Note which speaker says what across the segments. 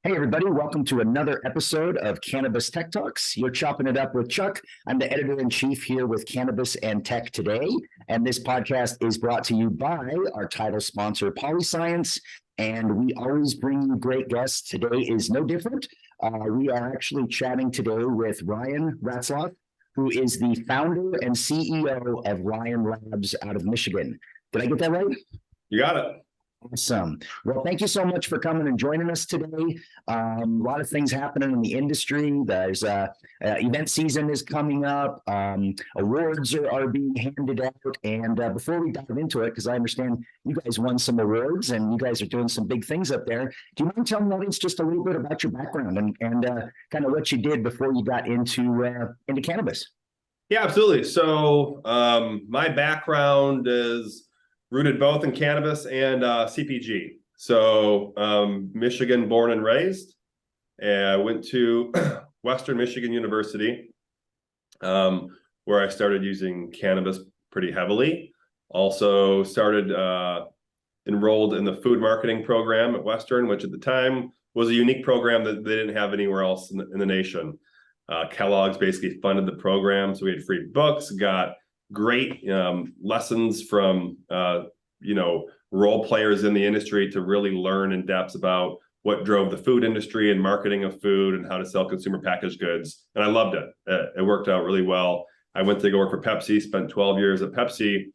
Speaker 1: Hey, everybody, welcome to another episode of Cannabis Tech Talks. You're chopping it up with Chuck. I'm the editor-in-chief here with Cannabis and Tech Today, and this podcast is brought to you by our title sponsor, Polyscience, and we always bring you great guests. Today is no different. We are actually chatting today with Ryan Ratzloff, who is the founder and CEO of Ryan Labs out of Michigan. Did I get that right?
Speaker 2: You got it.
Speaker 1: Awesome. Well, thank you so much for coming and joining us today. A lot of things happening in the industry. There's event season is coming up. Awards are being handed out. And before we dive into it, because I understand you guys won some awards and you guys are doing some big things up there. Do you mind telling the audience just a little bit about your background and kind of what you did before you got into cannabis?
Speaker 2: Yeah, absolutely. So my background is rooted both in cannabis and CPG. So Michigan born and raised. And I went to Western Michigan University, where I started using cannabis pretty heavily. Also started enrolled in the food marketing program at Western, which at the time was a unique program that they didn't have anywhere else in the nation. Kellogg's basically funded the program. So we had free books, got great lessons from role players in the industry to really learn in depth about what drove the food industry and marketing of food and how to sell consumer packaged goods. And I loved it. It worked out really well. I went to go work for Pepsi, spent 12 years at Pepsi.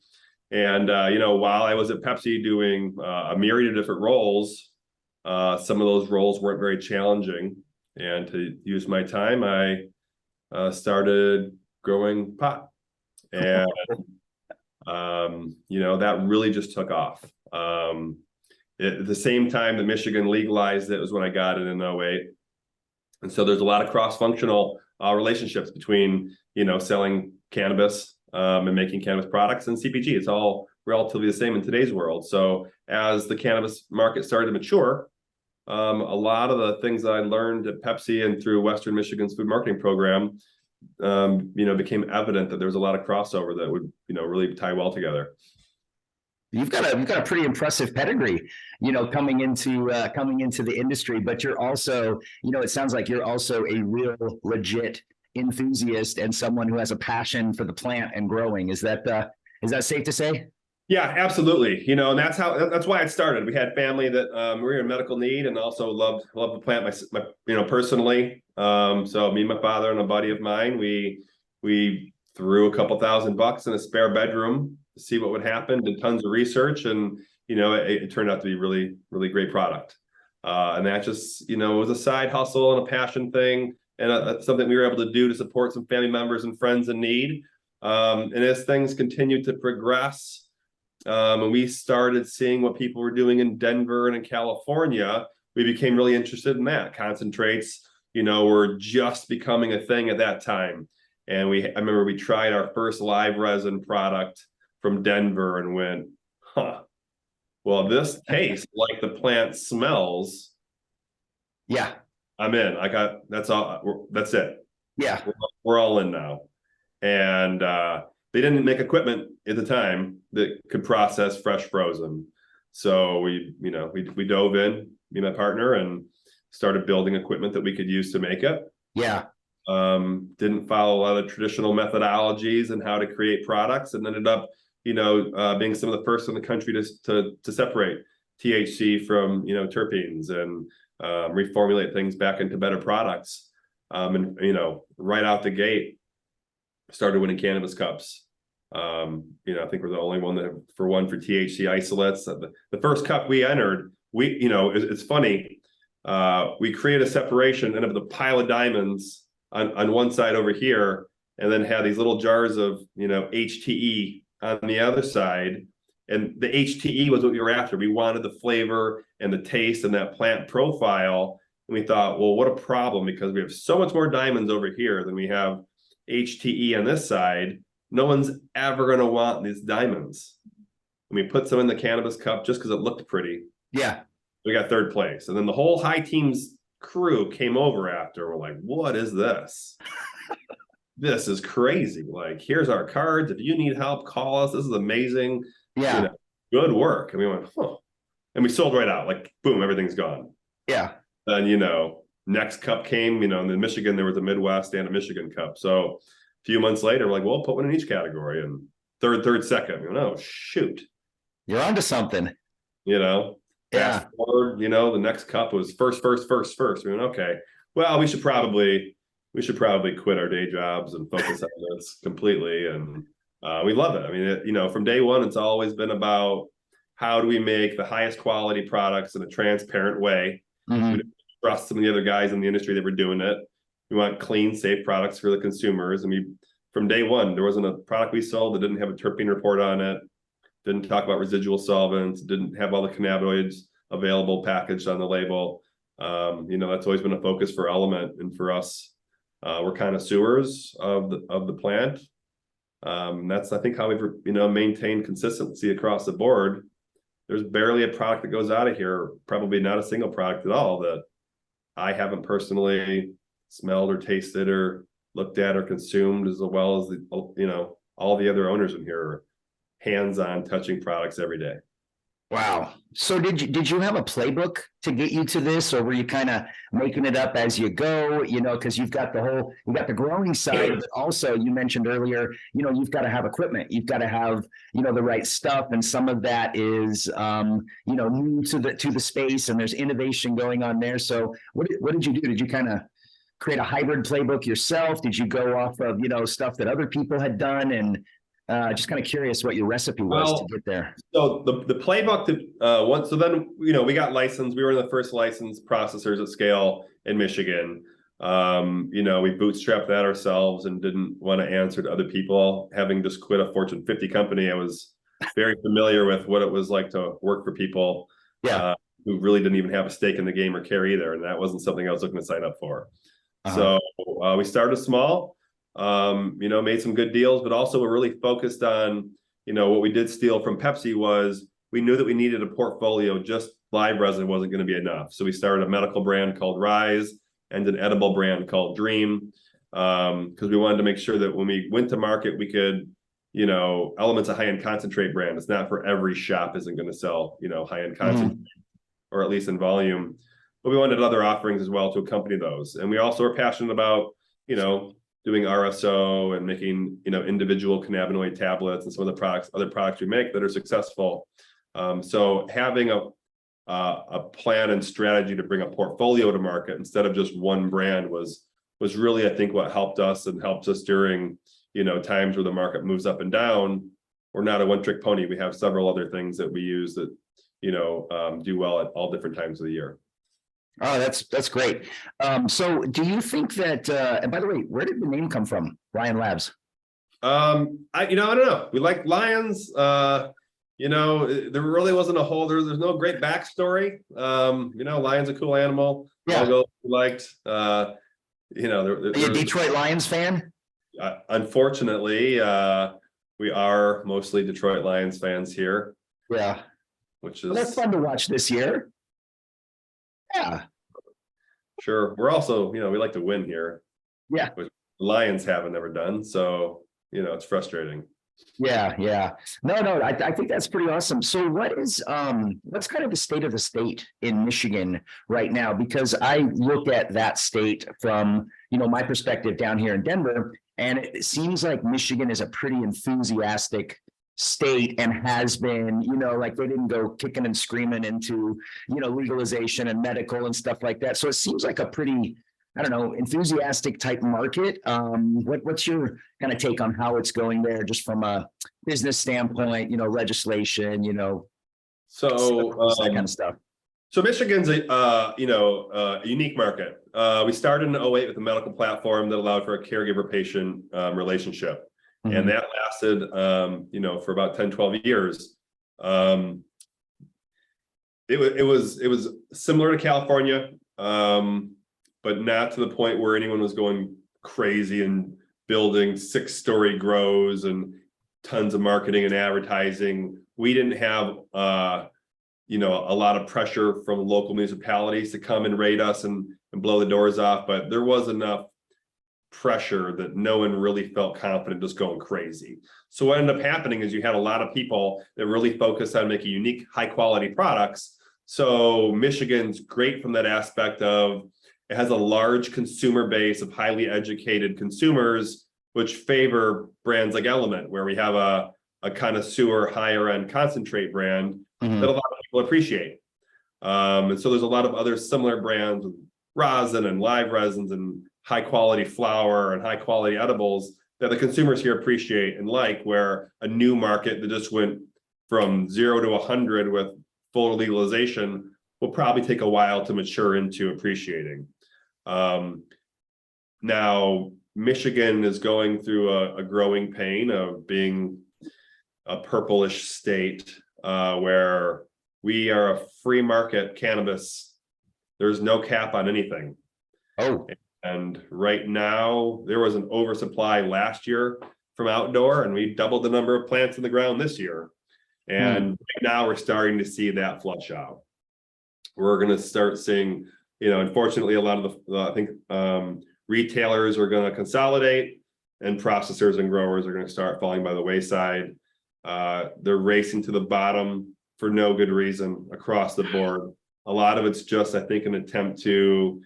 Speaker 2: And, while I was at Pepsi doing a myriad of different roles, some of those roles weren't very challenging. And to use my time, I started growing pot. And that really just took off. At the same time that Michigan legalized it was when I got it in 2008. And so there's a lot of cross-functional relationships between, selling cannabis and making cannabis products and CPG. It's all relatively the same in today's world. So as the cannabis market started to mature, a lot of the things that I learned at Pepsi and through Western Michigan's food marketing program became evident that there was a lot of crossover that would, really tie well together.
Speaker 1: You've got a pretty impressive pedigree, coming into the industry, but you're also, it sounds like you're also a real legit enthusiast and someone who has a passion for the plant and growing. Is that safe to say? Yeah,
Speaker 2: absolutely. And that's why it started. We had family that we were in medical need and also loved the plant my personally. So me, my father, and a buddy of mine, we threw a couple $1,000 in a spare bedroom to see what would happen, did tons of research, and it turned out to be really, really great product. And that just it was a side hustle and a passion thing, and that's something we were able to do to support some family members and friends in need. And as things continued to progress, and we started seeing what people were doing in Denver and in California, we became really interested in that. Concentrates, were just becoming a thing at that time. And I remember we tried our first live resin product from Denver and went, well, this tastes like the plant smells.
Speaker 1: Yeah.
Speaker 2: I'm in. That's it.
Speaker 1: Yeah.
Speaker 2: We're all in now. And they didn't make equipment at the time that could process fresh frozen. So we dove in, me and my partner, and started building equipment that we could use to make it.
Speaker 1: Yeah.
Speaker 2: Didn't follow a lot of traditional methodologies and how to create products, and ended up, being some of the first in the country to separate THC from, terpenes and reformulate things back into better products. And right out the gate, started winning cannabis cups. I think we're the only one that for THC isolates. The first cup we entered, it's funny. We created a separation and of the pile of diamonds on one side over here, and then had these little jars of, HTE on the other side. And the HTE was what we were after. We wanted the flavor and the taste and that plant profile. And we thought, well, what a problem, because we have so much more diamonds over here than we have HTE on this side. No one's ever going to want these diamonds. And we put some in the cannabis cup just because it looked pretty.
Speaker 1: Yeah.
Speaker 2: We got third place. And then the whole high teams crew came over after. We're like, what is this? This is crazy. Like, here's our cards. If you need help, call us. This is amazing.
Speaker 1: Yeah.
Speaker 2: Good work. And we went, And we sold right out. Like, boom, everything's gone.
Speaker 1: Yeah.
Speaker 2: then, next cup came, and in Michigan, there was a Midwest and a Michigan cup. So a few months later, we're like, well, put one in each category, and third, second, oh, shoot.
Speaker 1: You're onto something.
Speaker 2: Fast forward, the next cup was first. We went, okay, well, we should probably quit our day jobs and focus on this completely. And we love it. I mean, from day one, it's always been about how do we make the highest quality products in a transparent way.
Speaker 1: Mm-hmm.
Speaker 2: We didn't trust some of the other guys in the industry that were doing it. We want clean, safe products for the consumers. And from day one, there wasn't a product we sold that didn't have a terpene report on it, didn't talk about residual solvents, didn't have all the cannabinoids available packaged on the label. That's always been a focus for Element and for us. We're kind of sewers of the plant. That's, I think, how we've maintained consistency across the board. There's barely a product that goes out of here, probably not a single product at all, that I haven't personally smelled or tasted or looked at or consumed, as well as all the other owners in here are hands-on touching products every day.
Speaker 1: Wow. So did you have a playbook to get you to this, or were you kind of making it up as you go, because you've got the growing side, but also you mentioned earlier, you've got to have equipment, you've got to have, the right stuff. And some of that is, new to the space, and there's innovation going on there. So what did you do? Did you kind of create a hybrid playbook yourself? Did you go off of, stuff that other people had done? And just kind of curious what your recipe was to get there.
Speaker 2: So the playbook that so then we got licensed. We were the first licensed processors at scale in Michigan. We bootstrapped that ourselves and didn't want to answer to other people. Having just quit a Fortune 50 company, I was very familiar with what it was like to work for people who really didn't even have a stake in the game or care either, and that wasn't something I was looking to sign up for. So we started small. Made some good deals, but also we're really focused on, what we did steal from Pepsi was we knew that we needed a portfolio. Just live resin wasn't going to be enough. So we started a medical brand called Rise and an edible brand called Dream, because we wanted to make sure that when we went to market, we could, Element's a high-end concentrate brand. It's not for every shop isn't going to sell, high-end concentrate, or at least in volume. But we wanted other offerings as well to accompany those. And we also are passionate about, doing RSO and making, individual cannabinoid tablets and some of the other products we make that are successful. So having a plan and strategy to bring a portfolio to market instead of just one brand was really, I think, what helped us and helps us during, times where the market moves up and down. We're not a one-trick pony. We have several other things that we use that, do well at all different times of the year.
Speaker 1: Oh, that's great. So do you think that, and by the way, where did the name come from, Lion Labs?
Speaker 2: I don't know. We like lions. There really wasn't a whole, there's no great backstory. Lion's a cool animal.
Speaker 1: Yeah.
Speaker 2: Logo we liked.
Speaker 1: Are you a Detroit Lions fan?
Speaker 2: Unfortunately, we are mostly Detroit Lions fans here.
Speaker 1: Yeah.
Speaker 2: Which is
Speaker 1: well, that's fun to watch this year. Yeah.
Speaker 2: Sure. We're also, we like to win here.
Speaker 1: Yeah.
Speaker 2: Which the Lions haven't ever done. So, it's frustrating.
Speaker 1: Yeah. No, I think that's pretty awesome. So what's kind of the state of the state in Michigan right now? Because I look at that state from, my perspective down here in Denver, and it seems like Michigan is a pretty enthusiastic state and has been, like they didn't go kicking and screaming into, legalization and medical and stuff like that. So it seems like a pretty, I don't know, enthusiastic type market. What's your kind of take on how it's going there, just from a business standpoint, legislation,
Speaker 2: so
Speaker 1: that kind of stuff.
Speaker 2: So Michigan's a unique market. We started in 2008 with a medical platform that allowed for a caregiver-patient relationship. Mm-hmm. And that lasted, for about 10, 12 years. It was similar to California, but not to the point where anyone was going crazy and building 6-story grows and tons of marketing and advertising. We didn't have, a lot of pressure from local municipalities to come and raid us and blow the doors off, but there was enough pressure that no one really felt confident just going crazy. So what ended up happening is you had a lot of people that really focused on making unique, high quality products. So Michigan's great from that aspect of it has a large consumer base of highly educated consumers, which favor brands like Element, where we have a connoisseur higher end concentrate brand that a lot of people appreciate. And so there's a lot of other similar brands, rosin and live resins and high quality flour and high quality edibles that the consumers here appreciate and like, where a new market that just went from 0 to 100 with full legalization will probably take a while to mature into appreciating. Now, Michigan is going through a growing pain of being a purplish state where we are a free market cannabis. There's no cap on anything.
Speaker 1: Oh.
Speaker 2: And right now, there was an oversupply last year from outdoor, and we doubled the number of plants in the ground this year. And right now we're starting to see that flush out. We're going to start seeing, unfortunately, a lot of I think retailers are going to consolidate, and processors and growers are going to start falling by the wayside. They're racing to the bottom for no good reason across the board. A lot of it's just, I think, an attempt to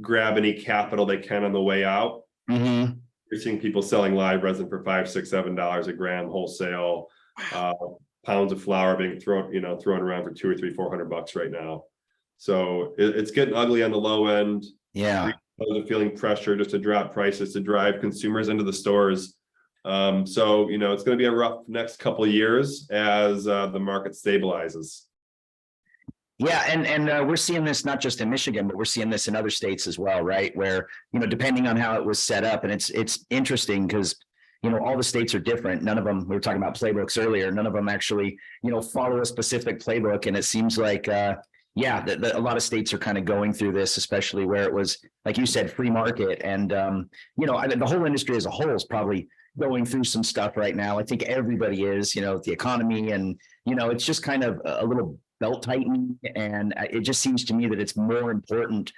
Speaker 2: grab any capital they can on the way out. You're seeing people selling live resin for $5, $6, $7 a gram wholesale. Pounds of flour being thrown around for $200 or $300, $400 right now. So it's getting ugly on the low end.
Speaker 1: Yeah.
Speaker 2: Retailers are feeling pressure just to drop prices to drive consumers into the stores. So it's going to be a rough next couple of years as the market stabilizes.
Speaker 1: Yeah, and we're seeing this not just in Michigan, but we're seeing this in other states as well, right? Where, depending on how it was set up, and it's interesting because, all the states are different. None of them, we were talking about playbooks earlier, none of them actually, follow a specific playbook. And it seems like, a lot of states are kind of going through this, especially where it was, like you said, free market. And, the whole industry as a whole is probably going through some stuff right now. I think everybody is, the economy and, it's just kind of a little belt tightening. And it just seems to me that it's more important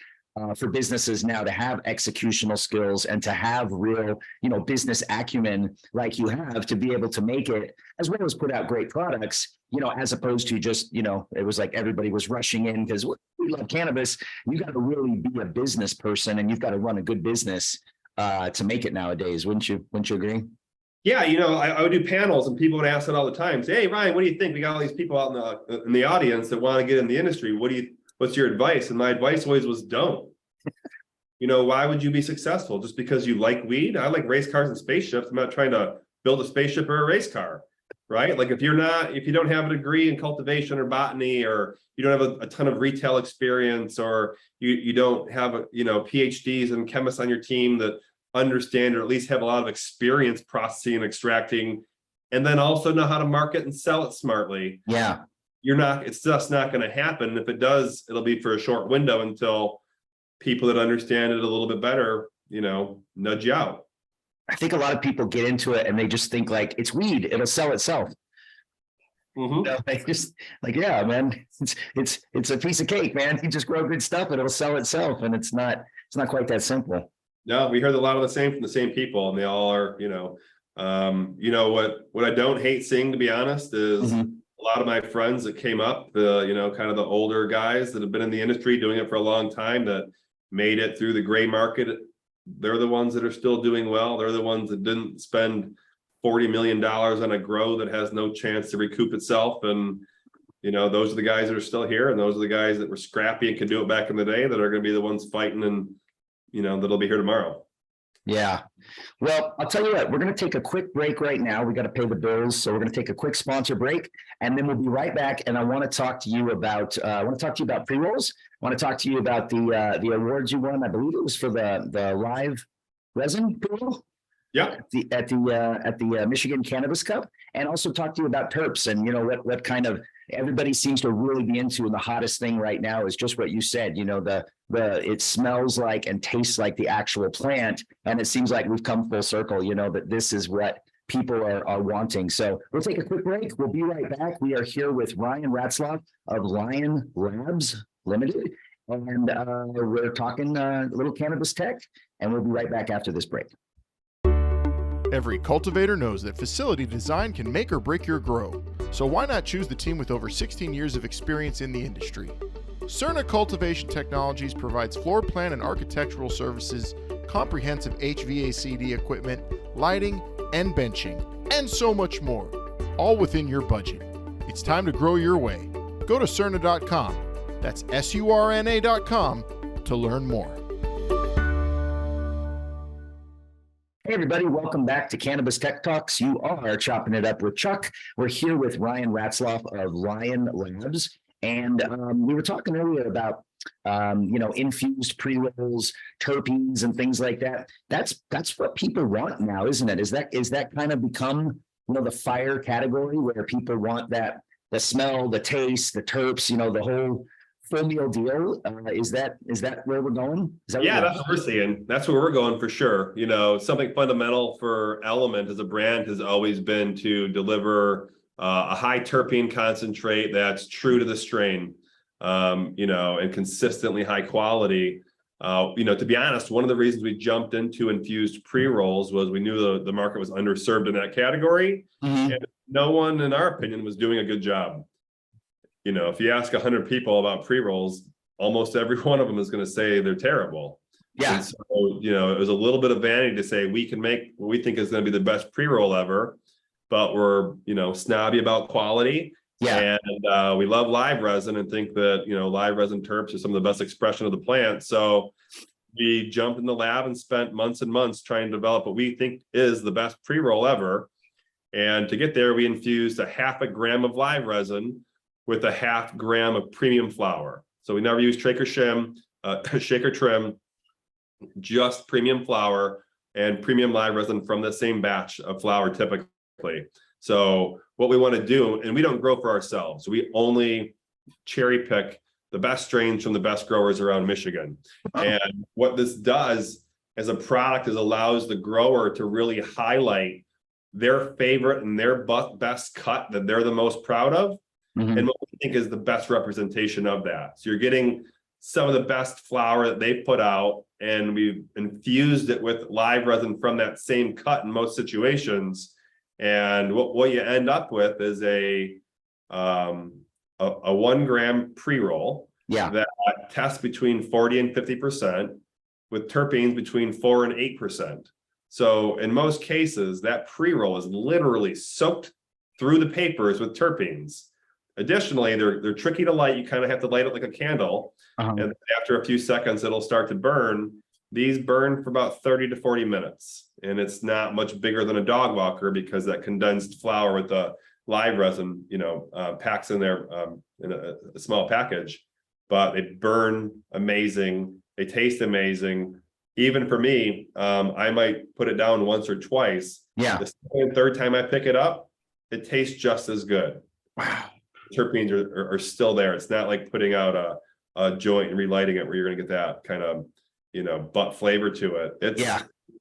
Speaker 1: for businesses now to have executional skills and to have real, business acumen like you have to be able to make it, as well as put out great products, as opposed to just, it was like everybody was rushing in because we love cannabis. You got to really be a business person and you've got to run a good business to make it nowadays. Wouldn't you agree?
Speaker 2: Yeah, I would do panels and people would ask it all the time. Say, hey, Ryan, what do you think? We got all these people out in the audience that want to get in the industry. What's your advice? And my advice always was don't. Why would you be successful? Just because you like weed? I like race cars and spaceships. I'm not trying to build a spaceship or a race car, right? Like if you don't have a degree in cultivation or botany, or you don't have a ton of retail experience, or you don't have PhDs and chemists on your team that understand or at least have a lot of experience processing and extracting, and then also know how to market and sell it smartly.
Speaker 1: Yeah.
Speaker 2: It's just not going to happen. If it does, it'll be for a short window until people that understand it a little bit better, nudge you out.
Speaker 1: I think a lot of people get into it and they just think like it's weed, it'll sell itself. They just like, yeah, man, it's a piece of cake, man. You just grow good stuff and it'll sell itself. And it's not quite that simple.
Speaker 2: No, we heard a lot of the same from the same people, and they all are, what I don't hate seeing, to be honest, is a lot of my friends that came up, kind of the older guys that have been in the industry doing it for a long time that made it through the gray market. They're the ones that are still doing well. They're the ones that didn't spend $40 million on a grow that has no chance to recoup itself. And, those are the guys that are still here. And those are the guys that were scrappy and could do it back in the day that are going to be the ones fighting and, that'll be here tomorrow. Yeah.
Speaker 1: Well, I'll tell you what, we're going to take a quick break right now. We got to pay the bills. So we're going to take a quick sponsor break and then we'll be right back. And I want to talk to you about, pre-rolls. I want to talk to you about the awards you won. I believe it was for the live resin pre-roll.
Speaker 2: Yeah.
Speaker 1: At the Michigan Cannabis Cup, and also talk to you about terps and what kind of everybody seems to really be into. And the hottest thing right now is just what you said. It smells like and tastes like the actual plant, and it seems like we've come full circle. That this is what people are wanting. So we'll take a quick break. We'll be right back. We are here with Ryan Ratzloff of Lion Labs Limited, and we're talking a little cannabis tech, and we'll be right back after this break.
Speaker 3: Every cultivator knows that facility design can make or break your grow. So why not choose the team with over 16 years of experience in the industry? Cerna Cultivation Technologies provides floor plan and architectural services, comprehensive HVACD equipment, lighting, and benching, and so much more, all within your budget. It's time to grow your way. Go to Cerna.com, that's SURNA.com, to learn more.
Speaker 1: Hey everybody, welcome back to Cannabis Tech Talks. You are chopping it up with Chuck. We're here with Ryan Ratzloff of Ryan Labs. And we were talking earlier about, infused pre-rolls, terpenes, and things like that. That's what people want now, isn't it? Is that kind of become, the fire category where people want that, the smell, the taste, the terps, the whole full meal deal? Is that where we're going?
Speaker 2: Yeah, that's what we're seeing. That's where we're going for sure. Something fundamental for Element as a brand has always been to deliver a high terpene concentrate that's true to the strain, and consistently high quality. To be honest, one of the reasons we jumped into infused pre-rolls was we knew the market was underserved in that category, and no one, in our opinion, was doing a good job. If you ask 100 people about pre-rolls, almost every one of them is going to say they're terrible.
Speaker 1: Yeah.
Speaker 2: And so, it was a little bit of vanity to say we can make what we think is going to be the best pre-roll ever, but we're, snobby about quality.
Speaker 1: Yeah.
Speaker 2: And we love live resin and think that, live resin terps are some of the best expression of the plant. So we jumped in the lab and spent months and months trying to develop what we think is the best pre-roll ever. And to get there, we infused a 0.5 gram of live resin with a 0.5 gram of premium flower. So we never use shake or trim, just premium flower and premium live resin from the same batch of flower typically. So what we want to do, and we don't grow for ourselves, we only cherry pick the best strains from the best growers around Michigan. And what this does as a product is allows the grower to really highlight their favorite and their best cut that they're the most proud of. And what we think is the best representation of that. So you're getting some of the best flower that they put out, and we've infused it with live resin from that same cut in most situations. And what you end up with is a 1 gram pre-roll that tests between 40 and 50% with terpenes between 4 and 8%. So in most cases, that pre-roll is literally soaked through the papers with terpenes. Additionally, they're tricky to light. You kind of have to light it like a candle. And after a few seconds, it'll start to burn. These burn for about 30 to 40 minutes. And it's not much bigger than a dog walker because that condensed flour with the live resin, packs in there in a small package. But they burn amazing. They taste amazing. Even for me, I might put it down once or twice.
Speaker 1: Yeah.
Speaker 2: The second and third time I pick it up, it tastes just as good.
Speaker 1: Wow.
Speaker 2: Terpenes are still there. It's not like putting out a joint and relighting it where you're going to get that kind of, butt flavor to it.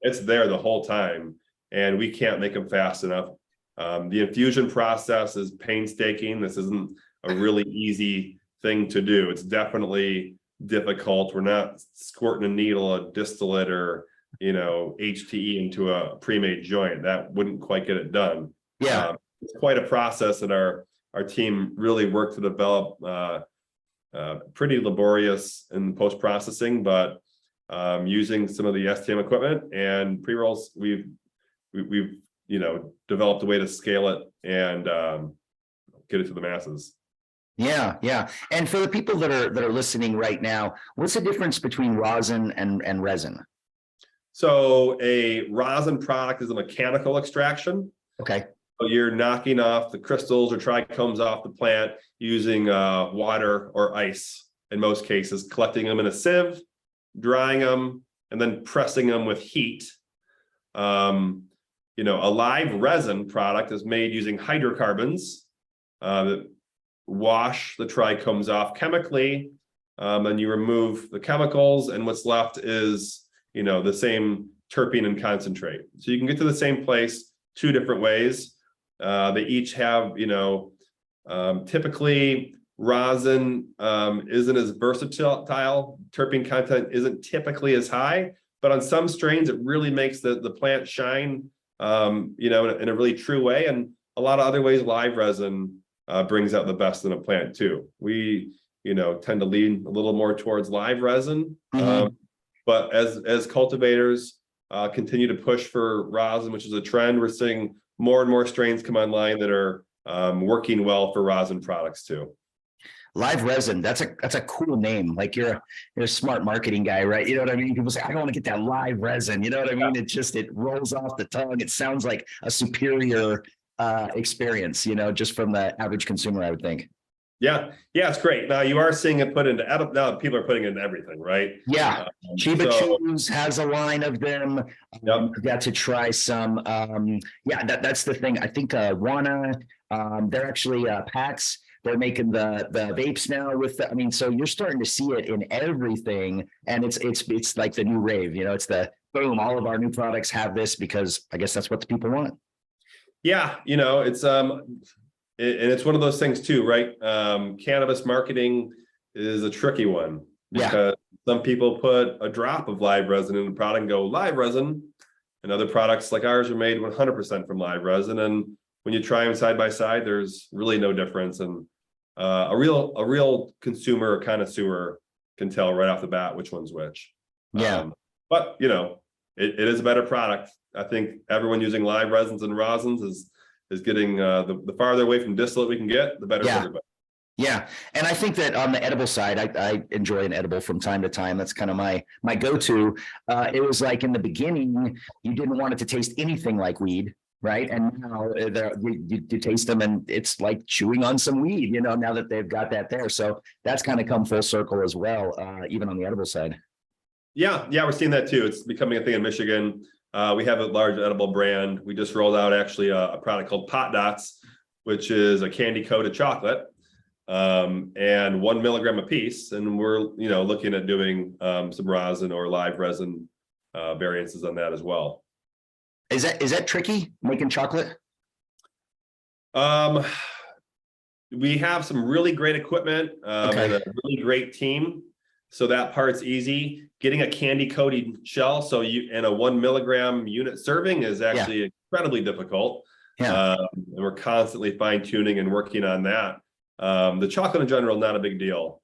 Speaker 2: It's there the whole time, and we can't make them fast enough. The infusion process is painstaking. This isn't a really easy thing to do. It's definitely difficult. We're not squirting a needle, a distillate, or HTE into a pre-made joint. That wouldn't quite get it done.
Speaker 1: Yeah.
Speaker 2: It's quite a process that our team really worked to develop, pretty laborious in post-processing, but using some of the STM equipment and pre-rolls, we've developed a way to scale it and get it to the masses.
Speaker 1: Yeah. And for the people that are listening right now, what's the difference between rosin and resin?
Speaker 2: So a rosin product is a mechanical extraction.
Speaker 1: Okay.
Speaker 2: So you're knocking off the crystals or trichomes off the plant using water or ice in most cases, collecting them in a sieve, drying them, and then pressing them with heat. A live resin product is made using hydrocarbons that wash the trichomes off chemically, and you remove the chemicals, and what's left is the same terpene and concentrate. So you can get to the same place 2 different ways. They each have, typically rosin isn't as versatile. Terpene content isn't typically as high, but on some strains, it really makes the plant shine, in a really true way. And a lot of other ways, live resin brings out the best in a plant too. We, tend to lean a little more towards live resin. But as cultivators continue to push for rosin, which is a trend, we're seeing more and more strains come online that are working well for rosin products too.
Speaker 1: Live resin, that's a cool name. Like you're a smart marketing guy, right? You know what I mean? People say, I don't want to get that live resin. You know what I mean? It rolls off the tongue. It sounds like a superior experience, just from the average consumer, I would think.
Speaker 2: Yeah, it's great. Now you are seeing it put into now people are putting it into everything, right?
Speaker 1: Yeah, Chiba Chews has a line of them. Got to try some. That's the thing. I think Wana, they're actually packs. They're making the vapes now with so you're starting to see it in everything, and it's like the new rave. It's the boom. All of our new products have this because I guess that's what the people want.
Speaker 2: Yeah, it's and it's one of those things too, right? Cannabis marketing is a tricky one because some people put a drop of live resin in the product and go live resin, and other products like ours are made 100% from live resin. And when you try them side by side, there's really no difference. And a real consumer or connoisseur can tell right off the bat which one's which. But it is a better product. I think everyone using live resins and rosins is getting the farther away from distillate we can get, the better for everybody.
Speaker 1: Yeah. And I think that on the edible side, I enjoy an edible from time to time. That's kind of my go-to. It was like in the beginning, you didn't want it to taste anything like weed, right? And now you taste them and it's like chewing on some weed, now that they've got that there. So that's kind of come full circle as well, even on the edible side. Yeah,
Speaker 2: we're seeing that too. It's becoming a thing in Michigan. We have a large edible brand. We just rolled out actually a product called Pot Dots, which is a candy coated chocolate, and 1 milligram a piece. And we're, looking at doing some rosin or live resin variances on that as well.
Speaker 1: Is that tricky, making chocolate?
Speaker 2: We have some really great equipment and a really great team. So that part's easy. Getting a candy coated shell, and a 1 milligram unit serving is actually incredibly difficult. And we're constantly fine tuning and working on that. The chocolate in general, not a big deal.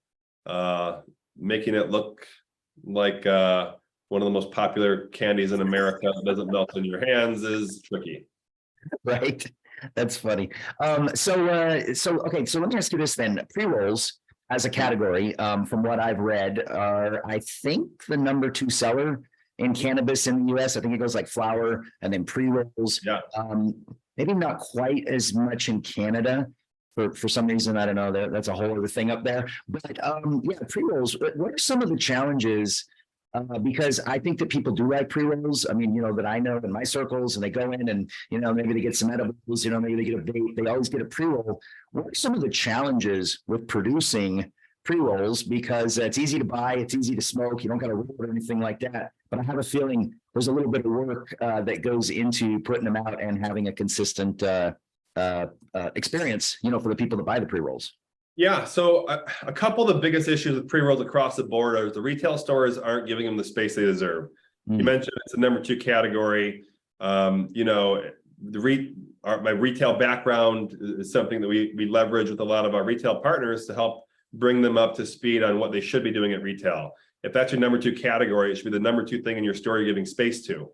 Speaker 2: Making it look like one of the most popular candies in America that doesn't melt in your hands is tricky.
Speaker 1: Right. That's funny. So let me ask you this then. Pre-rolls as a category, from what I've read, are, I think, the number 2 seller in cannabis in the US. I think it goes like flower and then pre-rolls. Maybe not quite as much in Canada for some reason. I don't know. That's a whole other thing up there. But pre-rolls, what are some of the challenges? Because I think that people do like pre-rolls. That I know in my circles, and they go in and, maybe they get some edibles, maybe they get a vape, they always get a pre-roll. What are some of the challenges with producing pre-rolls? Because it's easy to buy, it's easy to smoke, you don't got to roll or anything like that. But I have a feeling there's a little bit of work that goes into putting them out and having a consistent experience, for the people that buy the pre-rolls.
Speaker 2: Yeah, so a couple of the biggest issues with pre-rolls across the board are the retail stores aren't giving them the space they deserve. You mentioned it's a number 2 category. My retail background is something that we leverage with a lot of our retail partners to help bring them up to speed on what they should be doing at retail. If that's your number 2 category, it should be the number 2 thing in your store you're giving space to.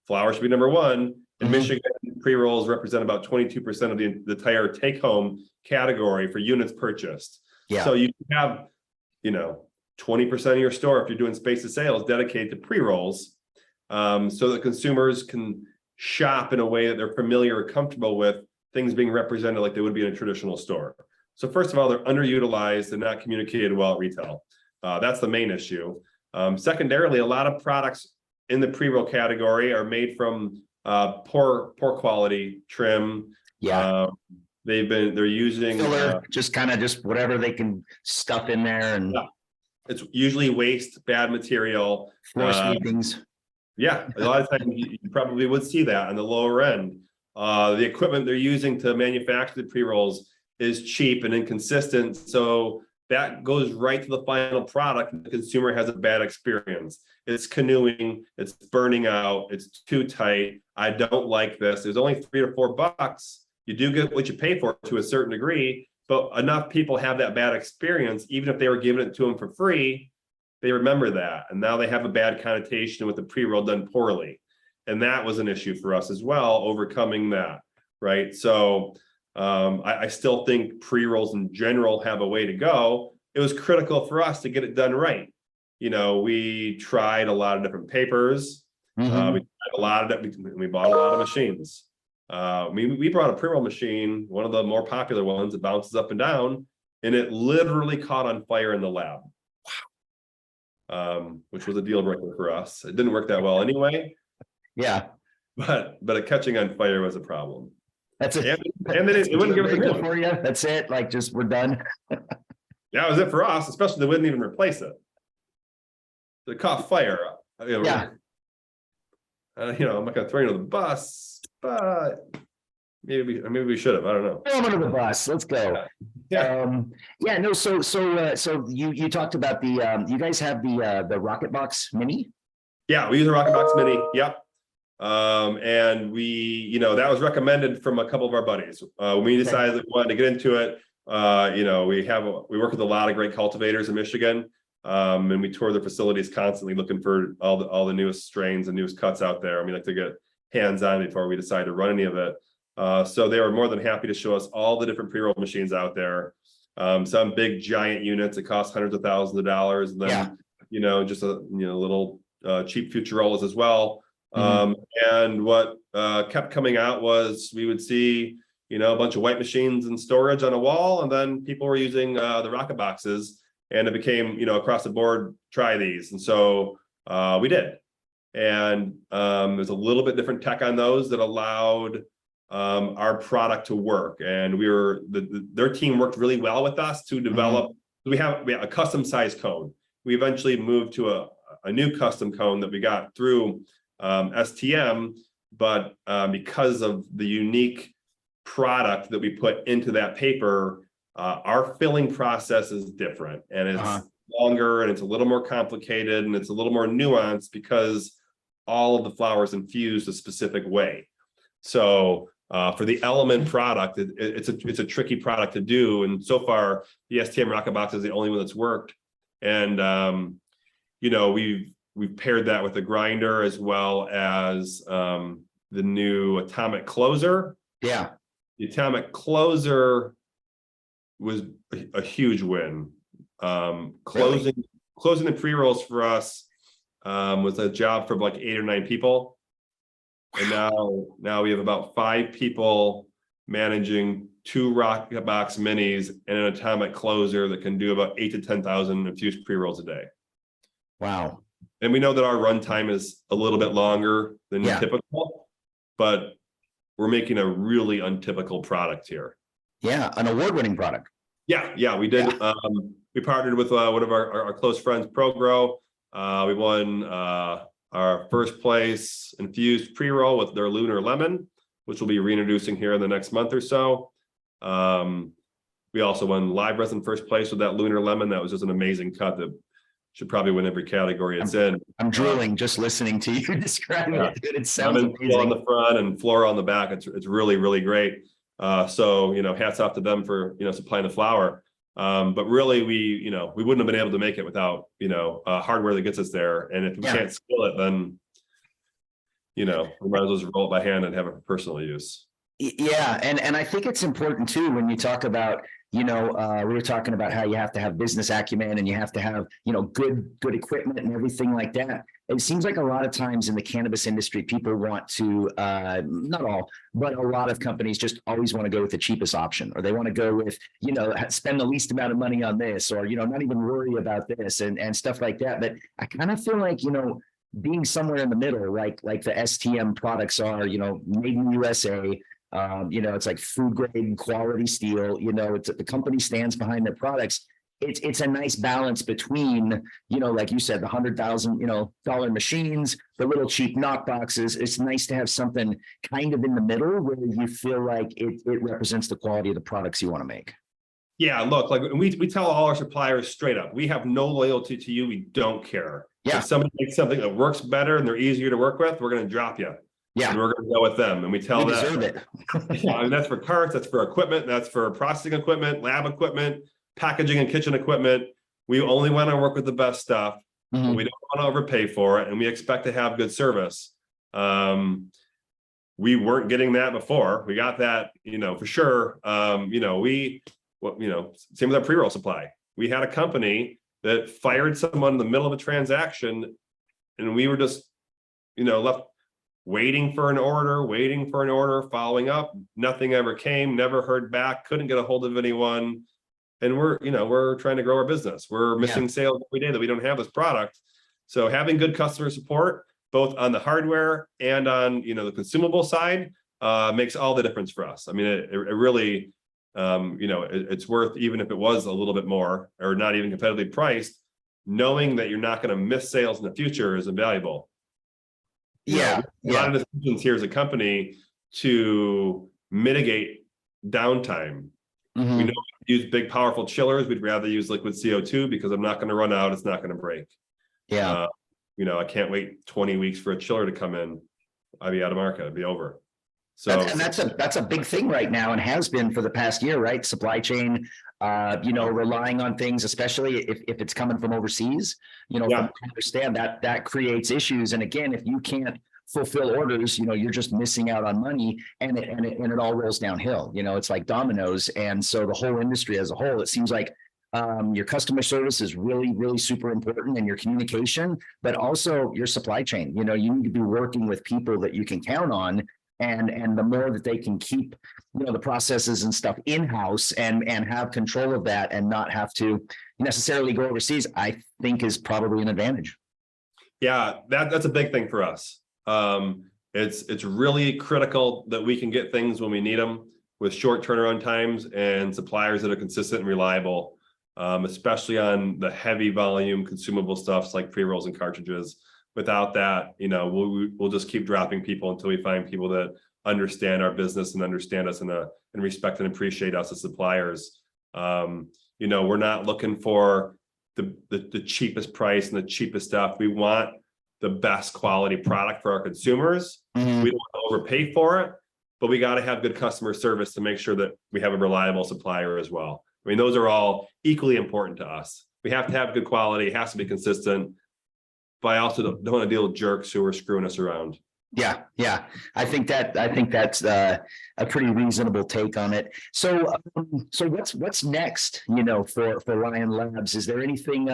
Speaker 2: Flower should be number 1. In Michigan, pre-rolls represent about 22% of the entire take-home category for units purchased. So you have, 20% of your store, if you're doing space to sales, dedicated to pre-rolls, so that consumers can shop in a way that they're familiar or comfortable with things being represented like they would be in a traditional store. So first of all, they're underutilized and not communicated well at retail. That's the main issue. Secondarily, a lot of products in the pre-roll category are made from poor quality trim. They're using
Speaker 1: filler, just whatever they can stuff in there, and
Speaker 2: it's usually waste, bad material,
Speaker 1: floor sweepings.
Speaker 2: A lot of times you probably would see that on the lower end. The equipment they're using to manufacture the pre-rolls is cheap and inconsistent, so that goes right to the final product. The consumer has a bad experience. It's canoeing, it's burning out, it's too tight. I don't like this. There's only $3 or $4. You do get what you pay for to a certain degree, but enough people have that bad experience, even if they were giving it to them for free, they remember that. And now they have a bad connotation with the pre-roll done poorly. And that was an issue for us as well, overcoming that, right? So I still think pre-rolls in general have a way to go. It was critical for us to get it done right. We tried a lot of different papers. We tried a lot of we bought a lot of machines. We brought a pre-roll machine, one of the more popular ones. It bounces up and down, and it literally caught on fire in the lab. Which was a deal breaker for us. It didn't work that well anyway.
Speaker 1: Yeah,
Speaker 2: but it catching on fire was a problem.
Speaker 1: That's it.
Speaker 2: And then it wouldn't give us a
Speaker 1: good for you. That's it. Like, just we're done.
Speaker 2: Yeah, it was it for us. Especially they wouldn't even replace it. It caught fire.
Speaker 1: Yeah.
Speaker 2: I'm not gonna throw you under the bus, but maybe we should have. I don't know.
Speaker 1: Throw them under the bus. Let's go.
Speaker 2: Yeah.
Speaker 1: No. So you talked about the you guys have the Rocketbox Mini.
Speaker 2: Yeah, we use a Rocketbox Mini. Yep. And we, that was recommended from a couple of our buddies. We decided that we wanted to get into it. We work with a lot of great cultivators in Michigan. And we tour their facilities constantly looking for all the newest strains and newest cuts out there. We like to get hands-on before we decide to run any of it. So they were more than happy to show us all the different pre-roll machines out there. Some big giant units that cost hundreds of thousands of dollars, and then just a little cheap future rollers as well. And what kept coming out was we would see a bunch of white machines in storage on a wall, and then people were using the rocket boxes, and it became across the board, try these. And so we did, and there's a little bit different tech on those that allowed our product to work. And their team worked really well with us to develop. We have a custom size cone. We eventually moved to a new custom cone that we got through STM, but because of the unique product that we put into that paper, our filling process is different, and it's longer, and it's a little more complicated, and it's a little more nuanced because all of the flour is infused a specific way. So for the element product, it's a tricky product to do, and so far the STM rocket box is the only one that's worked. And we've paired that with a grinder as well as the new atomic closer. Yeah, the atomic closer was a huge win. Closing the pre-rolls for us was a job for like 8 or 9 people. And now we have about 5 people managing 2 Rocketbox Minis and an atomic closer that can do about 8,000 to 10,000 infused pre-rolls a day. Wow. And we know that our runtime is a little bit longer than typical, but we're making a really untypical product here. Yeah, an award-winning product. Yeah, we did. Yeah. We partnered with one of our close friends, ProGrow. We won our first place infused pre-roll with their Lunar Lemon, which we'll be reintroducing here in the next month or so. We also won live resin first place with that Lunar Lemon. That was just an amazing cut that should probably win every category it's in. I'm drooling just listening to you describe it. It sounds amazing. On the front and flora on the back. It's really, really great. So hats off to them for supplying the flour. But really we wouldn't have been able to make it without hardware that gets us there. And if we can't scale it, then we might as well just roll it by hand and have it for personal use. Yeah, and I think it's important too when you talk about we were talking about how you have to have business acumen and you have to have good equipment and everything like that. It seems like a lot of times in the cannabis industry, people want to not all, but a lot of companies just always want to go with the cheapest option, or they want to go with spend the least amount of money on this, or not even worry about this and stuff like that. But I kind of feel like being somewhere in the middle, like the STM products are made in the USA. It's like food grade quality steel. The company stands behind their products. It's a nice balance between like you said, the $100,000 machines, the little cheap knock boxes. It's nice to have something kind of in the middle where you feel like it represents the quality of the products you want to make. Yeah, look, like we tell all our suppliers straight up, we have no loyalty to you. We don't care. Yeah. If somebody makes something that works better and they're easier to work with, we're going to drop you.
Speaker 1: Yeah.
Speaker 2: and we're going to go with them. And we tell
Speaker 1: We
Speaker 2: that.
Speaker 1: deserve it.
Speaker 2: Yeah, I mean, that's for carts, that's for equipment, that's for processing equipment, lab equipment, packaging and kitchen equipment. We only want to work with the best stuff.
Speaker 1: Mhm.
Speaker 2: We don't want to overpay for it, and we expect to have good service. We weren't getting that before. We got that, for sure. Same with our pre-roll supply. We had a company that fired someone in the middle of a transaction, and we were just, left waiting for an order, following up. Nothing ever came, never heard back, couldn't get a hold of anyone. And we're trying to grow our business. We're missing sales every day that we don't have this product. So having good customer support, both on the hardware and on, the consumable side, makes all the difference for us. I mean, it really, it's worth, even if it was a little bit more or not even competitively priced, knowing that you're not going to miss sales in the future is invaluable. A lot of decisions here as a company to mitigate downtime.
Speaker 1: Mhm.
Speaker 2: We know we use big, powerful chillers. We'd rather use liquid CO2 because I'm not going to run out. It's not going to break.
Speaker 1: Yeah.
Speaker 2: I can't wait 20 weeks for a chiller to come in. I'd be out of market. It'd be over. So
Speaker 1: That's a big thing right now, and has been for the past year, right? Supply chain, relying on things, especially if it's coming from overseas. From what I understand, that creates issues. And again, if you can't fulfill orders, you're just missing out on money, and it all rolls downhill. It's like dominoes. And so the whole industry as a whole, it seems like your customer service is really, really super important, and your communication, but also your supply chain. You need to be working with people that you can count on. And the more that they can keep, the processes and stuff in-house and have control of that and not have to necessarily go overseas, I think is probably an advantage. Yeah,
Speaker 2: that's a big thing for us. It's really critical that we can get things when we need them with short turnaround times and suppliers that are consistent and reliable, especially on the heavy volume consumable stuffs like pre-rolls and cartridges. Without that, we'll just keep dropping people until we find people that understand our business and understand us and respect and appreciate us as suppliers. We're not looking for the cheapest price and the cheapest stuff. We want the best quality product for our consumers.
Speaker 1: Mhm.
Speaker 2: We don't want to overpay for it, but we got to have good customer service to make sure that we have a reliable supplier as well. I mean, those are all equally important to us. We have to have good quality. It has to be consistent. But I also don't want to deal with jerks who are screwing us around.
Speaker 1: Yeah. I think that's a pretty reasonable take on it. So what's next? For Ryan Labs, is there anything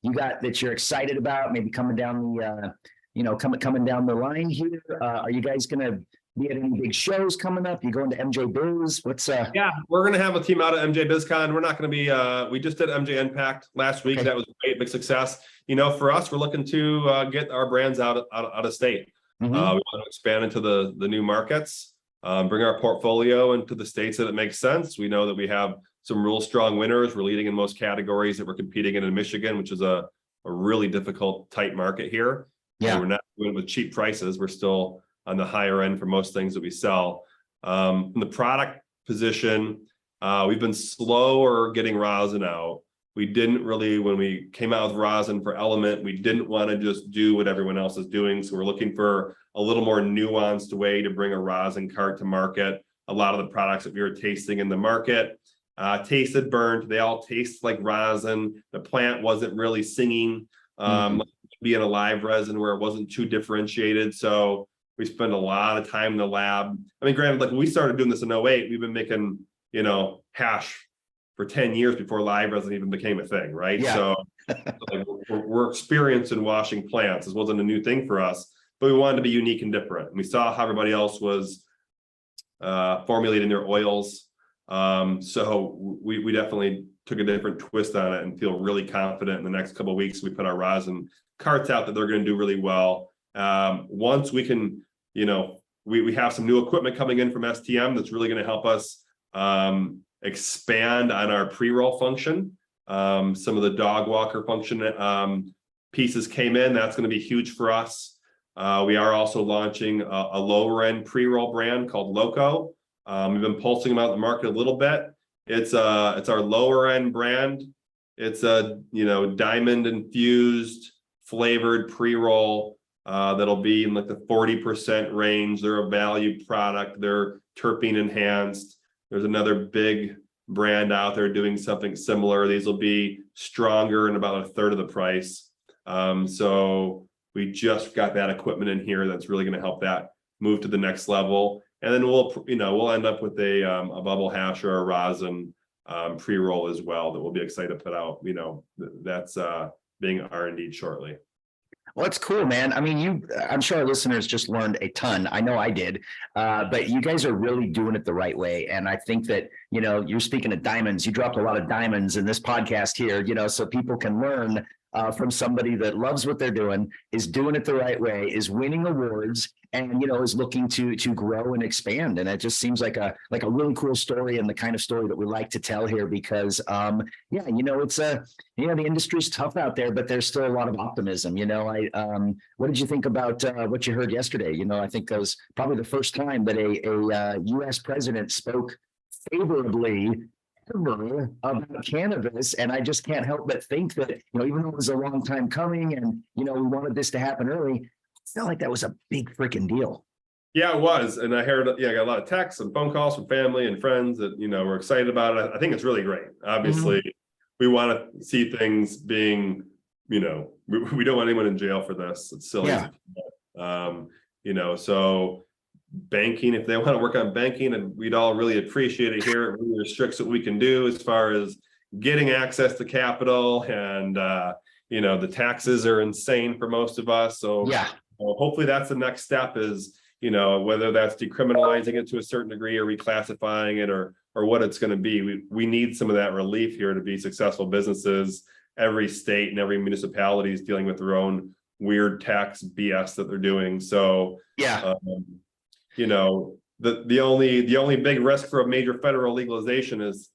Speaker 1: you got that you're excited about? Maybe coming down the coming down the line here. Are you guys gonna be at any big shows coming up? You going to MJ Biz?
Speaker 2: Yeah, we're gonna have a team out at MJ BizCon. We're not gonna be. We just did MJ Impact last week. Okay. That was a great, big success. For us, we're looking to get our brands out of state. Mm-hmm. We want to expand into the new markets, bring our portfolio into the states that it makes sense. We know that we have some real strong winners. We're leading in most categories that we're competing in Michigan, which is a really difficult, tight market here. Yeah, and we're not doing it with cheap prices. We're still on the higher end for most things that we sell. In the product position, we've been slower getting rosin out. We didn't really, when we came out with rosin for Element, we didn't want to just do what everyone else is doing. So we're looking for a little more nuanced way to bring a rosin cart to market. A lot of the products that we were tasting in the market tasted burnt. They all taste like rosin. The plant wasn't really singing, being a live resin where it wasn't too differentiated. So we spend a lot of time in the lab. I mean, granted, like when we started doing this in 2008, we've been making, hash for 10 years before live resin even became a thing, right? Yeah. So like, we're experienced in washing plants. This wasn't a new thing for us, but we wanted to be unique and different. And we saw how everybody else was formulating their oils. So we definitely took a different twist on it and feel really confident in the next couple of weeks. We put our rosin carts out that they're going to do really well. Once we can, we have some new equipment coming in from STM that's really going to help us expand on our pre-roll function. Some of the dog walker function pieces came in. That's going to be huge for us. We are also launching a lower end pre-roll brand called Loco. We've been pulsing them out in the market a little bit. It's our lower end brand. It's a diamond infused flavored pre-roll that'll be in like the 40% range. They're a value product. They're terpene enhanced. There's another big brand out there doing something similar. These will be stronger and about a third of the price. So we just got that equipment in here that's really going to help that move to the next level. And then we'll end up with a bubble hash or a rosin pre-roll as well that we'll be excited to put out. That's being R&D'd shortly.
Speaker 1: Well, that's cool, man. I mean, I'm sure our listeners just learned a ton. I know I did, but you guys are really doing it the right way. And I think that, you're speaking of diamonds, you dropped a lot of diamonds in this podcast here, so people can learn from somebody that loves what they're doing, is doing it the right way, is winning awards, and is looking to grow and expand. And it just seems like a really cool story, and the kind of story that we like to tell here, because it's the industry's tough out there, but there's still a lot of optimism. What did you think about what you heard yesterday? I think that was probably the first time that a U.S. president spoke favorably about cannabis, and I just can't help but think that even though it was a long time coming, and we wanted this to happen early, I felt like that was a big freaking deal.
Speaker 2: Yeah, it was. And I heard, I got a lot of texts and phone calls from family and friends that were excited about it. I think it's really great. Obviously, we want to see things being, we don't want anyone in jail for this. It's silly. So banking, if they want to work on banking, and we'd all really appreciate it here. It really restricts what we can do as far as getting access to capital, and the taxes are insane for most of us. So hopefully that's the next step, is whether that's decriminalizing it to a certain degree or reclassifying it, or what it's going to be. We need some of that relief here to be successful businesses. Every state and every municipality is dealing with their own weird tax BS that they're doing. So the only big risk for a major federal legalization is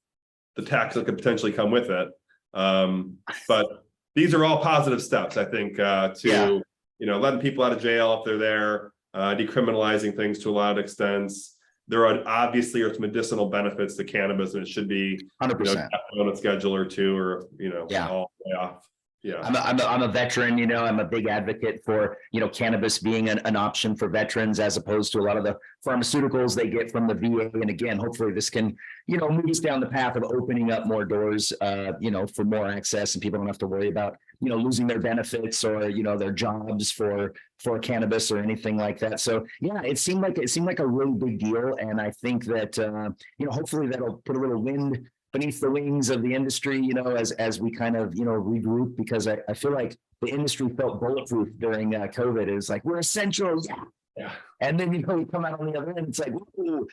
Speaker 2: the tax that could potentially come with it. But these are all positive steps, I think, to letting people out of jail if they're there, decriminalizing things to a lot of extents. There are obviously some medicinal benefits to cannabis, and it should be
Speaker 1: 100%
Speaker 2: on a schedule or two, or all the way off. Yeah,
Speaker 1: I'm a veteran. I'm a big advocate for cannabis being an option for veterans, as opposed to a lot of the pharmaceuticals they get from the VA. And again, hopefully this can move us down the path of opening up more doors, for more access, and people don't have to worry about losing their benefits or their jobs for cannabis or anything like that. So it seemed like a really big deal, and I think that hopefully that'll put a little wind beneath the wings of the industry, as we kind of, regroup, because I feel like the industry felt bulletproof during COVID. It was like, we're essential. Yeah. And then, we come out on the other end, it's like, ooh,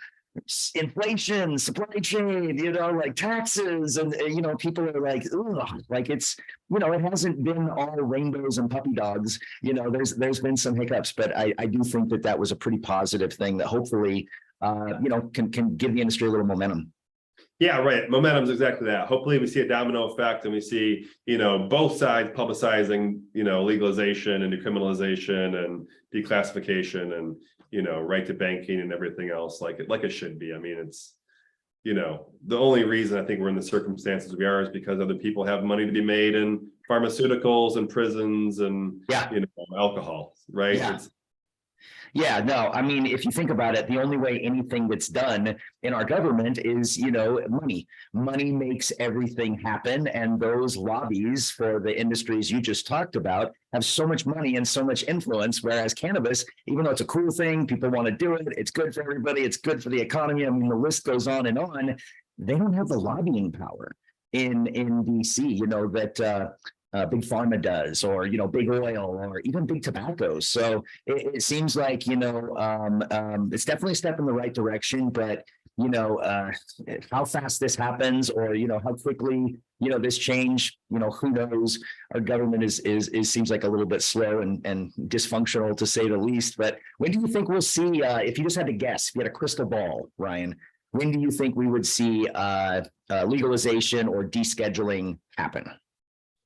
Speaker 1: inflation, supply chain, like taxes, and, people are like, ugh, like it's, it hasn't been all rainbows and puppy dogs. There's been some hiccups, but I do think that was a pretty positive thing that hopefully, can give the industry a little momentum.
Speaker 2: Yeah, right. Momentum is exactly that. Hopefully we see a domino effect, and we see, both sides publicizing, legalization and decriminalization and declassification, and, right to banking and everything else like it should be. I mean, it's, the only reason I think we're in the circumstances we are is because other people have money to be made in pharmaceuticals and prisons and, alcohol, right?
Speaker 1: Yeah. No, I mean, if you think about it, the only way anything gets done in our government is, money. Money makes everything happen. And those lobbies for the industries you just talked about have so much money and so much influence. Whereas cannabis, even though it's a cool thing, people want to do it, it's good for everybody, it's good for the economy. I mean, the list goes on and on. They don't have the lobbying power in DC, that Big Pharma does, or big oil, or even big tobacco. So it seems like it's definitely a step in the right direction, but how fast this happens, or how quickly this change, who knows. Our government is seems like a little bit slow and dysfunctional, to say the least. But when do you think we'll see, if you just had to guess, if you had a crystal ball, Ryan, when do you think we would see legalization or descheduling happen?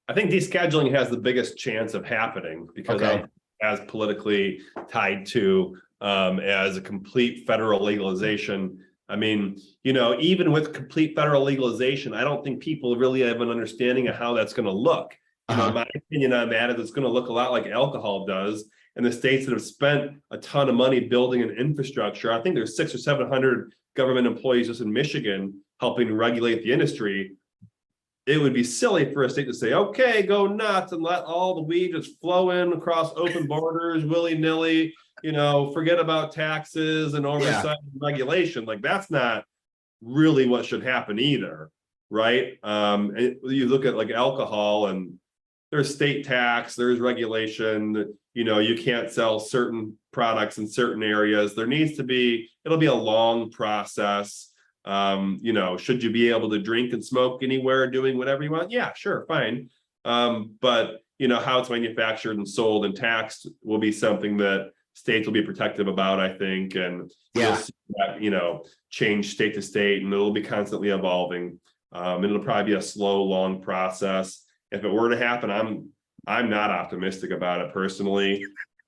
Speaker 2: I think descheduling has the biggest chance of happening, because I'm as politically tied to as a complete federal legalization. I mean, even with complete federal legalization, I don't think people really have an understanding of how that's going to look. My opinion on that is it's going to look a lot like alcohol does. and the states that have spent a ton of money building an infrastructure. I think there's 600 or 700 government employees just in Michigan helping regulate the industry. It would be silly for a state to say, okay, go nuts and let all the weed just flow in across open borders, willy-nilly, forget about taxes and oversight and regulation. Like, that's not really what should happen either, right? You look at like alcohol, and there's state tax, there's regulation, you can't sell certain products in certain areas. There needs to be, it'll be a long process. Should you be able to drink and smoke anywhere, doing whatever you want? Yeah, sure, fine. But how it's manufactured and sold and taxed will be something that states will be protective about, I think. And you'll see that, change state to state, and it'll be constantly evolving. It'll probably be a slow, long process. If it were to happen, I'm not optimistic about it personally.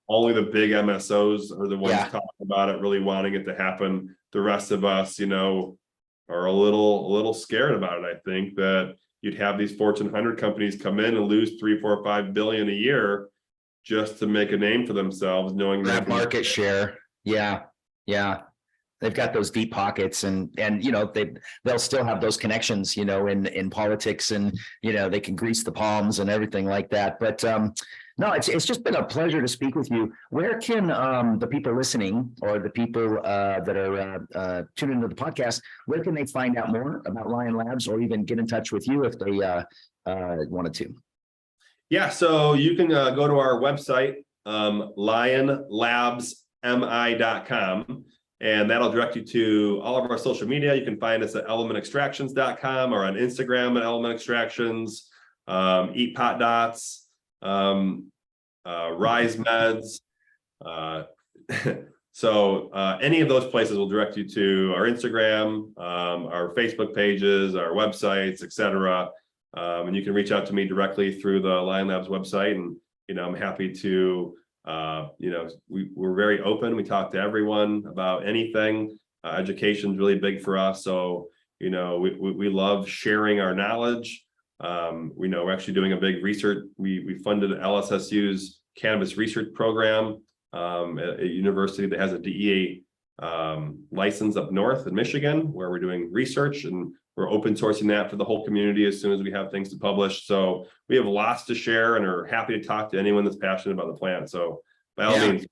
Speaker 2: Only the big MSOs are the ones talking about it, really wanting it to happen. The rest of us, are a little scared about it. I think that you'd have these Fortune 100 companies come in and lose 3, 4, 5 billion a year just to make a name for themselves, knowing
Speaker 1: that market share. Yeah. They've got those deep pockets, and they'll still have those connections, in politics, and they can grease the palms and everything like that. But no, it's just been a pleasure to speak with you. Where can the people listening, or the people that are tuned into the podcast, where can they find out more about Lion Labs, or even get in touch with you if they wanted to?
Speaker 2: Yeah, so you can go to our website, lionlabsmi.com. And that'll direct you to all of our social media. You can find us at elementextractions.com, or on Instagram at elementextractions, Eat Pot Dots, Rise Meds. So any of those places will direct you to our Instagram, our Facebook pages, our websites, etc. And you can reach out to me directly through the Lion Labs website. And, I'm happy to we're very open. We talk to everyone about anything. Education is really big for us. So, we love sharing our knowledge. We're actually doing a big research. We funded LSSU's cannabis research program at a university that has a DEA license up north in Michigan, where we're doing research, and we're open sourcing that for the whole community as soon as we have things to publish. So we have lots to share, and are happy to talk to anyone that's passionate about the plant. So by all means,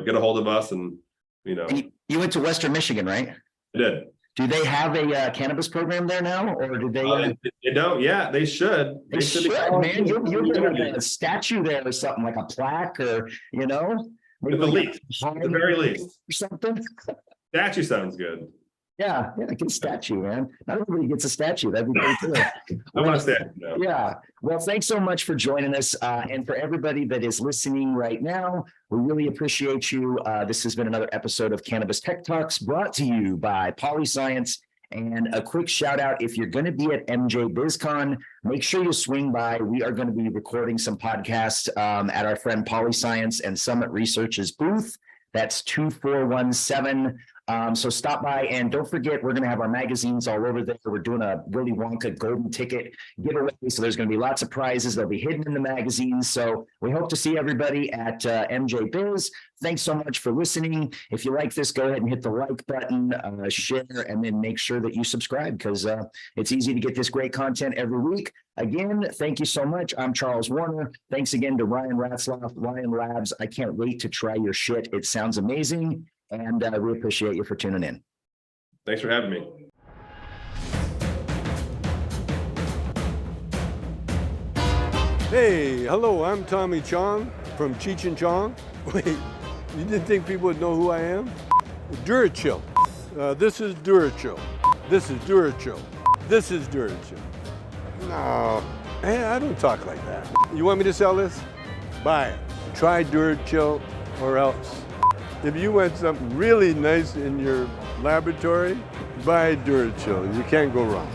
Speaker 2: get a hold of us. And
Speaker 1: you went to Western Michigan, right?
Speaker 2: I did.
Speaker 1: Do they have a cannabis program there now, or do they?
Speaker 2: They don't. Yeah, they should.
Speaker 1: They should, man. You'll get like a statue there, or something, like a plaque, or
Speaker 2: at the least, at the very least,
Speaker 1: or something.
Speaker 2: Statue sounds good.
Speaker 1: Yeah, get a statue, man. Not everybody gets a statue. That'd be great too.
Speaker 2: I want a statue. No.
Speaker 1: Yeah. Well, thanks so much for joining us. And for everybody that is listening right now, we really appreciate you. This has been another episode of Cannabis Tech Talks, brought to you by Polyscience. And a quick shout out, if you're going to be at MJ BizCon, make sure you swing by. We are going to be recording some podcasts at our friend Polyscience and Summit Research's booth. That's 2417. So stop by, and don't forget, we're going to have our magazines all over there. We're doing a Willy Wonka golden ticket giveaway. So there's going to be lots of prizes. They'll be hidden in the magazines. So we hope to see everybody at MJ Biz. Thanks so much for listening. If you like this, go ahead and hit the like button, share, and then make sure that you subscribe, because it's easy to get this great content every week. Again, thank you so much. I'm Charles Warner. Thanks again to Ryan Ratzloff, Lion Labs. I can't wait to try your shit. It sounds amazing. And we appreciate you for tuning in.
Speaker 2: Thanks for having me.
Speaker 4: Hey, hello, I'm Tommy Chong from Cheech and Chong. Wait, you didn't think people would know who I am? Durachill. This is Durachill. This is Durachill. This is Durachill. No, hey, I don't talk like that. You want me to sell this? Buy it. Try Durachill or else. If you want something really nice in your laboratory, buy Durachill. You can't go wrong.